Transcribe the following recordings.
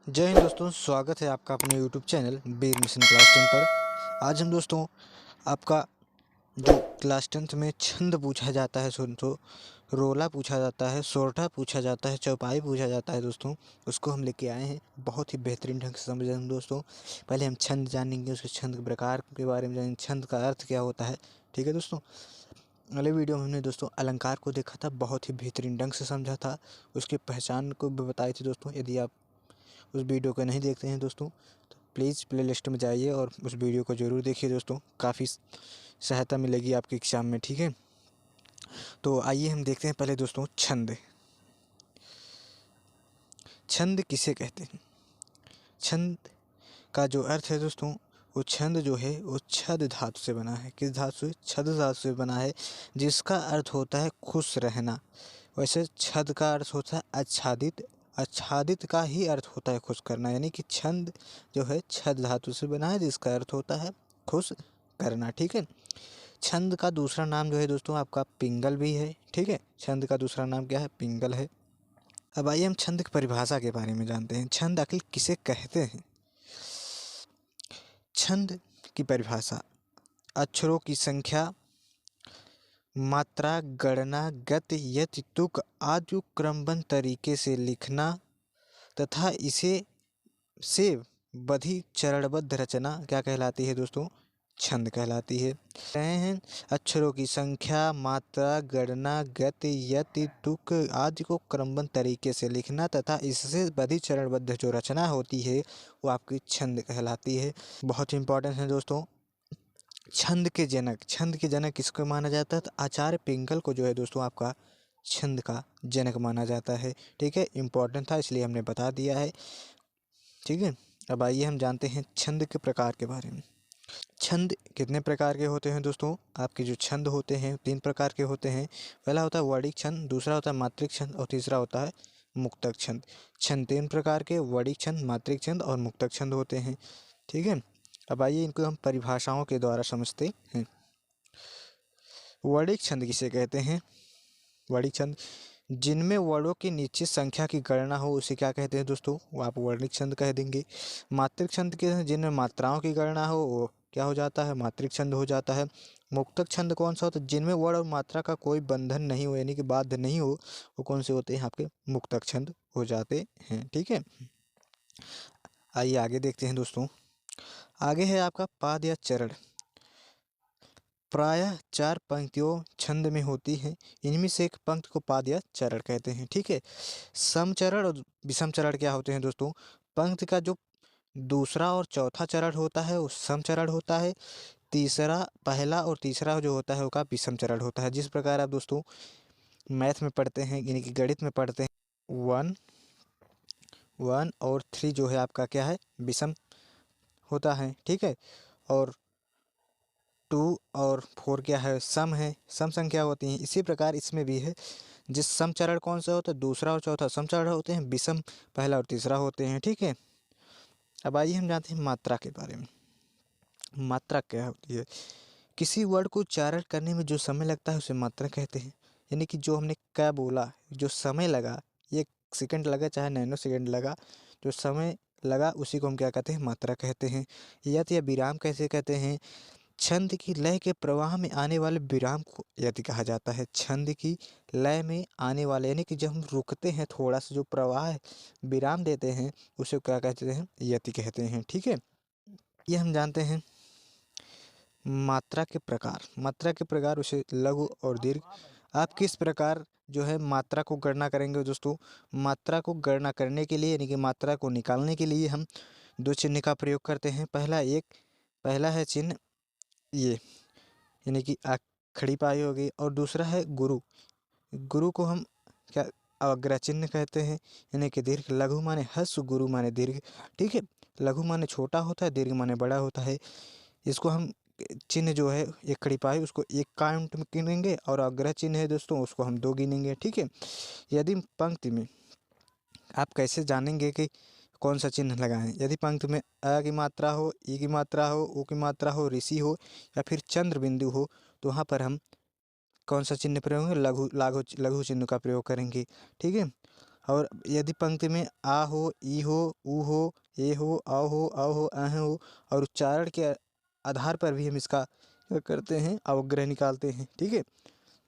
जय हिंद दोस्तों, स्वागत है आपका अपने यूट्यूब चैनल बीर मिशन क्लास 10 पर। आज हम दोस्तों आपका जो क्लास 10 में छंद पूछा जाता है, सुन तो रोला पूछा जाता है, सोरठा पूछा जाता है, चौपाई पूछा जाता है दोस्तों, उसको हम लेके आए हैं। बहुत ही बेहतरीन ढंग से समझें हम दोस्तों। पहले हम छंद जानेंगे, उसके छंद के प्रकार के बारे में जानेंगे, छंद का अर्थ क्या होता है। ठीक है दोस्तों। अगले वीडियो में हमने दोस्तों अलंकार को देखा था, बहुत ही बेहतरीन ढंग से समझा था, उसकी पहचान को भी बताई थी दोस्तों। यदि आप उस वीडियो को नहीं देखते हैं दोस्तों तो प्लीज़ प्ले लिस्ट में जाइए और उस वीडियो को ज़रूर देखिए दोस्तों, काफ़ी सहायता मिलेगी आपके एग्जाम में। ठीक है, तो आइए हम देखते हैं पहले दोस्तों छंद। छंद किसे कहते हैं? छंद का जो अर्थ है दोस्तों, वो छंद जो है वो छद धातु से बना है। किस धातु से? छद धातु से बना है, जिसका अर्थ होता है खुश रहना। वैसे छद का अर्थ होता है आच्छादित, आच्छादित का ही अर्थ होता है खुश करना। यानी कि छंद जो है छद धातु से बना है, जिसका अर्थ होता है खुश करना। ठीक है। छंद का दूसरा नाम जो है दोस्तों आपका पिंगल भी है। ठीक है, छंद का दूसरा नाम क्या है? पिंगल है। अब आइए हम छंद की परिभाषा के बारे में जानते हैं। छंद आखिर किसे कहते हैं? छंद की परिभाषा: अक्षरों की संख्या, मात्रा, गणना, गति, यति, तुक आदि को क्रमबद्ध तरीके से लिखना तथा इसे से बधी चरणबद्ध रचना क्या कहलाती है दोस्तों? छंद कहलाती है। रहे हैं अक्षरों की संख्या, मात्रा, गणना, गति, यति, तुक आदि को क्रमबद्ध तरीके से लिखना तथा इससे बधी चरणबद्ध जो रचना होती है वो आपकी छंद कहलाती है। बहुत इंपॉर्टेंट है दोस्तों। छंद के जनक किसको माना जाता है? तो आचार्य पिंगल को जो है दोस्तों आपका छंद का जनक माना जाता है। ठीक है, इंपॉर्टेंट था इसलिए हमने बता दिया है। ठीक है, अब आइए हम जानते हैं छंद के प्रकार के बारे में। छंद कितने प्रकार के होते हैं दोस्तों? आपके जो छंद होते हैं 3 प्रकार के होते हैं। पहला होता है वर्णिक छंद, दूसरा होता है मात्रिक छंद और तीसरा होता है मुक्तक छंद। छंद 3 प्रकार के वर्णिक छंद, मात्रिक छंद और मुक्तक छंद होते हैं। ठीक है, अब आइए इनको हम परिभाषाओं के द्वारा समझते हैं। वर्णिक छंद किसे कहते हैं? वर्णिक छंद जिनमें वर्णों की निश्चित संख्या की गणना हो उसे क्या कहते हैं दोस्तों? वो आप वर्णिक छंद कह देंगे। मात्रिक छंद के हैं जिनमें मात्राओं की गणना हो वो क्या हो जाता है? मात्रिक छंद हो जाता है। मुक्तक छंद कौन सा होता है? जिनमें वर्ण और मात्रा का कोई बंधन नहीं हो, यानी कि बाध्य नहीं हो, वो कौन से होते हैं? आपके मुक्तक छंद हो जाते हैं। ठीक है, आइए आगे देखते हैं दोस्तों। आगे है आपका पाद या चरण। प्रायः 4 पंक्तियों छंद में होती हैं। इनमें से एक पंक्ति को पाद या चरण कहते हैं। ठीक है, समचरण और विषम चरण क्या होते हैं दोस्तों? पंक्ति का जो दूसरा और चौथा चरण होता है वो समचरण होता है। तीसरा, पहला और तीसरा जो होता है उसका विषम चरण होता है। जिस प्रकार आप दोस्तों मैथ में पढ़ते हैं, यानी कि गणित में पढ़ते हैं, 1 और 3 जो है आपका क्या है? विषम होता है। ठीक है, और 2 और 4 क्या है? सम है, सम संख्या होती हैं। इसी प्रकार इसमें भी है। जिस सम चरण कौन सा होता है? दूसरा और चौथा सम चरण होते हैं, विषम पहला और तीसरा होते हैं। ठीक है, अब आइए हम जानते हैं मात्रा के बारे में। मात्रा क्या होती है? किसी वर्ड को उच्चारण करने में जो समय लगता है उसे मात्रा कहते हैं। यानी कि जो हमने क्या बोला, जो समय लगा, 1 सेकंड लगा चाहे नैनो सेकंड लगा, जो समय लगा उसी को हम क्या कहते हैं? मात्रा कहते हैं। यति या विराम कैसे कहते हैं? छंद की लय के प्रवाह में आने वाले विराम को यति कहा जाता है। छंद की लय में आने वाले, यानी कि जब हम रुकते हैं, थोड़ा सा जो प्रवाह है, विराम देते हैं, उसे क्या कहते हैं? यति कहते हैं। ठीक है, ये हम जानते हैं मात्रा के प्रकार। मात्रा के प्रकार उसे लघु और दीर्घ। आप किस प्रकार जो है मात्रा को गणना करेंगे दोस्तों? मात्रा को गणना करने के लिए, यानी कि मात्रा को निकालने के लिए हम 2 चिन्ह का प्रयोग करते हैं। पहला है चिन्ह ये, यानी कि खड़ी पाई हो गई, और दूसरा है गुरु। गुरु को हम क्या अग्र चिन्ह कहते हैं, यानी कि दीर्घ। लघु माने ह्रस्व, गुरु माने दीर्घ। ठीक है, लघु माने छोटा होता है, दीर्घ माने बड़ा होता है। इसको हम चिन्ह जो है एक खड़ी पाई उसको 1 काउंट में गिनेंगे, और अग्र चिन्ह है दोस्तों उसको हम 2 गिनेंगे। ठीक है, यदि पंक्ति में आप कैसे जानेंगे कि कौन सा चिन्ह लगाएं? यदि पंक्ति में अ की मात्रा हो, ई की मात्रा हो, उ की मात्रा हो, ऋषि हो या फिर चंद्र बिंदु हो, तो वहाँ पर हम कौन सा चिन्ह प्रयोग करेंगे? लघु लघु लघु चिन्ह का प्रयोग करेंगे। ठीक है, और यदि पंक्ति में आ हो, ई हो, ऊ हो, ए हो, आओ हो, आओ हो, अह हो और उच्चारण के आधार पर भी हम इसका क्या करते हैं, अवग्रह निकालते हैं। ठीक है,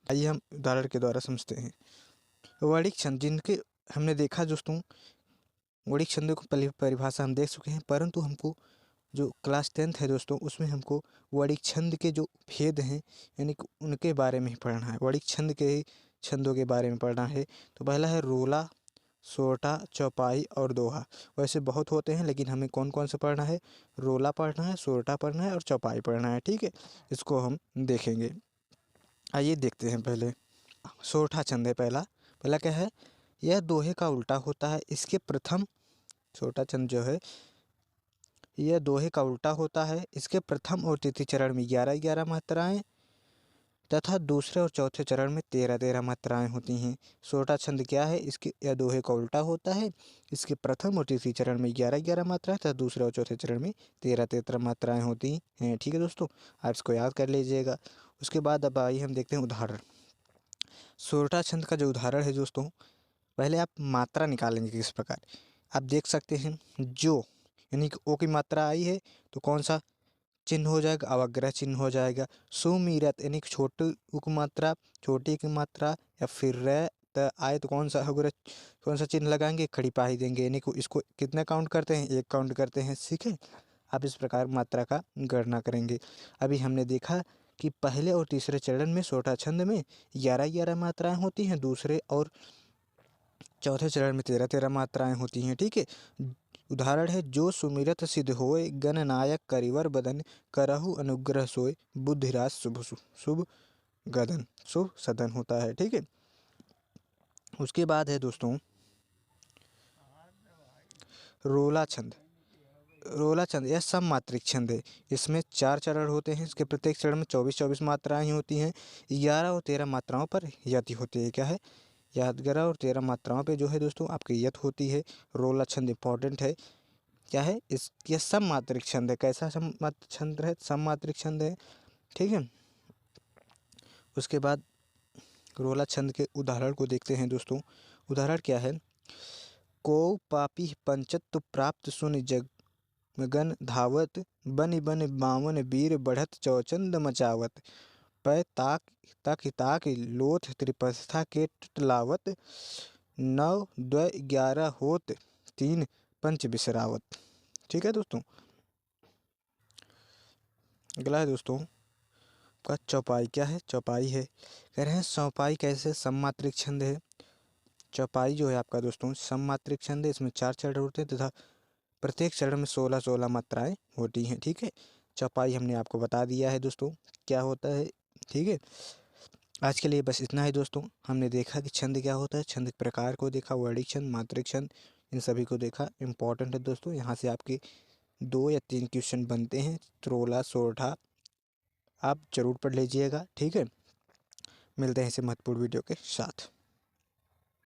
आइए हम उदाहरण के द्वारा समझते हैं। वर्णिक छंद, जिनके हमने देखा दोस्तों, वर्णिक छंदों की परिभाषा हम देख चुके हैं, परंतु हमको जो क्लास 10th है दोस्तों, उसमें हमको वर्णिक छंद के जो भेद हैं यानी कि उनके बारे में ही पढ़ना है। वर्णिक छंद के ही छंदों के बारे में पढ़ना है। तो पहला है रोला, सोरठा, चौपाई और दोहा। वैसे बहुत होते हैं, लेकिन हमें कौन कौन से पढ़ना है, रोला पढ़ना है, सोरठा पढ़ना है और चौपाई पढ़ना है। ठीक है, इसको हम देखेंगे। आइए देखते हैं। पहले सोरठा छंद है। पहला पहला क्या है, यह दोहे का उल्टा होता है। इसके प्रथम, सोरठा छंद जो है यह दोहे का उल्टा होता है। इसके प्रथम और तृतीय चरण में 11-11 मात्राएं तथा दूसरे और चौथे चरण में 13-13 मात्राएं होती हैं। सोरठा छंद क्या है, इसके यह दोहे का उल्टा होता है। इसके प्रथम और तृतीय चरण में 11-11 मात्राएं तथा दूसरे और चौथे चरण में 13-13 मात्राएं होती हैं। ठीक है दोस्तों, आप इसको याद कर लीजिएगा। उसके बाद अब आइए हम देखते हैं उदाहरण। सोरठा छंद का जो उदाहरण है दोस्तों, पहले आप मात्रा निकालेंगे किस प्रकार। आप देख सकते हैं, जो यानी कि ओ की मात्रा आई है तो कौन सा चिन्ह हो जाएगा, अवग्रह चिन्ह हो जाएगा। सुमिरत यानी कि छोटी उ की मात्रा, छोटी की मात्रा या फिर र त आए तो कौन सा अवग्रह, कौन सा चिन्ह लगाएंगे, खड़ी पाही देंगे। यानी कि इसको कितना काउंट करते हैं, एक काउंट करते हैं। ठीक है, आप इस प्रकार मात्रा का गणना करेंगे। अभी हमने देखा कि पहले और तीसरे चरण में सोरठा छंद में 11-11 मात्राएं होती हैं, दूसरे और चौथे चरण में 13-13 मात्राएं होती हैं। ठीक है, उदाहरण है, जो सुमिरत सिद्ध होए, गणनायक करिवर बदन, करहु अनुग्रह सोए, बुद्धिराज शुभ शुभ गदन, शुभ सदन होता है। ठीक है, उसके बाद है दोस्तों रोला छंद। रोला छंद यह सममात्रिक छंद है। इसमें 4 चरण होते हैं। इसके प्रत्येक चरण में 24-24 मात्राएं ही होती हैं। 11 और 13 मात्राओं पर यति होती है। क्या है, याद 11 और 13 मात्राओं पे जो है दोस्तों आपकी यत होती है। रोला छंद इंपॉर्टेंट है। क्या है, इस यह सममात्रिक छंद है। कैसा सममात्रिक छंद है, सममात्रिक छंद है। ठीक है, उसके बाद रोला छंद के उदाहरण को देखते हैं दोस्तों। उदाहरण क्या है, को पापी पंचत्व प्राप्त सुन जग गन धावत, बन बन बावन वीर बढ़त चौचंद मचावत, पै ताक ताक ताक लोथ त्रिपस्था के टटलावत, 9 2 11 होत, 3 पंच बिसरावत। ठीक है दोस्तों, अगला है दोस्तों का चौपाई। क्या है, चौपाई है, कह रहे हैं चौपाई कैसे, सममात्रिक छंद है। चौपाई जो है आपका दोस्तों सममात्रिक छंद है। इसमें 4 चरण होते हैं तथा प्रत्येक चरण में 16-16 मात्राएं होती हैं। ठीक है, चौपाई हमने आपको बता दिया है दोस्तों क्या होता है। ठीक है, आज के लिए बस इतना ही दोस्तों। हमने देखा कि छंद क्या होता है, छंद प्रकार को देखा, वर्णिक छंद, मात्रिक छंद, इन सभी को देखा। इंपॉर्टेंट है दोस्तों, यहाँ से आपके 2 या 3 क्वेश्चन बनते हैं। रोला, सोरठा आप जरूर पढ़ लीजिएगा। ठीक है, मिलते हैं इसे महत्वपूर्ण वीडियो के साथ।